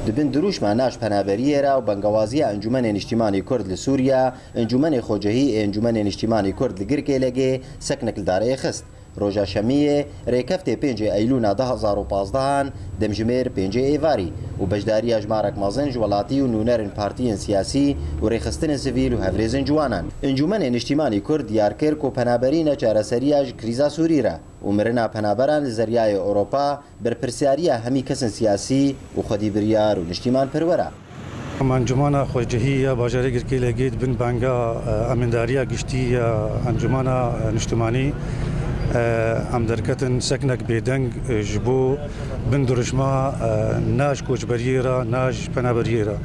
دبن دروش معناش پنابریه و بنگوازی انجمن نیشتیمانی کرد لسوریا انجمن خوجهی انجمن نیشتیمانی کرد لگرگه لگه سکنک الداره خست روژا شمیه ریکفت 5 ایلونا 2015 دمجمیر 5 ایواری و بجداری اجمارک مازن جولاتی و نونرن پارتیین سیاسی و ریخستن سیویل و هفریزن جوانان انجمن نیشتیمانی کرد دیار کرد که پنابرین چارەسەریاش کریزا سوری را و مرنا پنابران لزریای اوروپا برپرسیاری همی کسن سیاسی و خودی بریار و نیشتیمان پروره انجمن خوجهی باجر گرکی لگید بن بانگا امنداریا گشتی انجمن نیشتیمانی ام درکتن سکنک بیدنگ جبو بن درشما ناش کوچبریرا ناش پنابریرا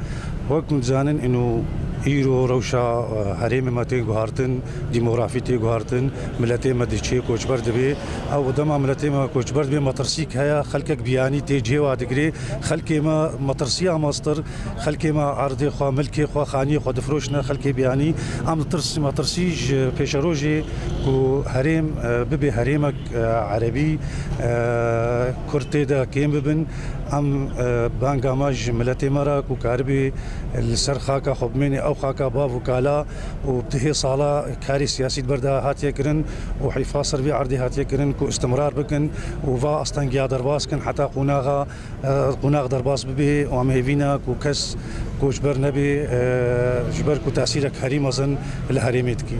وقت متزانن انه ایرو روشا هریم ماتی گوهرتن دیموگرافی گوهرتن ملتی مدیچی کوچبر دبی او دما ملتی ما کوچبر دبی مترسیک هيا خلقك بیانی تی جوا دگری خلقی ما مترسی ماستر خلقی ما عرض خو ملکی خو خانی خو دفروشنا خلقی بیانی ام ترس مترسیج پیشروجی کو هریم ببی هریمك عربی کرتی دا کیم ببن ام بانگاماج ملتی مرا کو کاربی السرخاکا خبمینی او خاكا باف وكالا وبتهي صاله كاري سياسي بردا هاتي كرن وحيفاصر في عرضي هاتي كرن كو استمرار بكن وفا اصلا قيا درباس كن حتى قناغ درباس ببي ومهيفينا كو كس كو جبر نبي جبر كو تاثيرك هري مزن الهريميتكي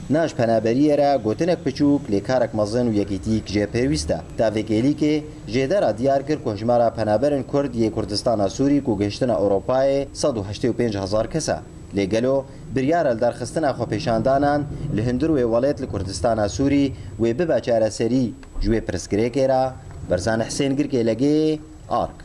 ناش پنابریه را گوتنک پچوک لیکارک مزن و یکیتیک جه پرویسته تاویگیلی که جدار دیار کرد که هجمارا پنابرن کرد یه کردستان سوری که گشتن اروپای 185,000 کسا لگلو بریار الدرخستن خو پیشاندانان لهندر و ولایت لکردستان سوری و ببا چاره سری جوی پرسکریک را برزان حسین گرگی لگی آرک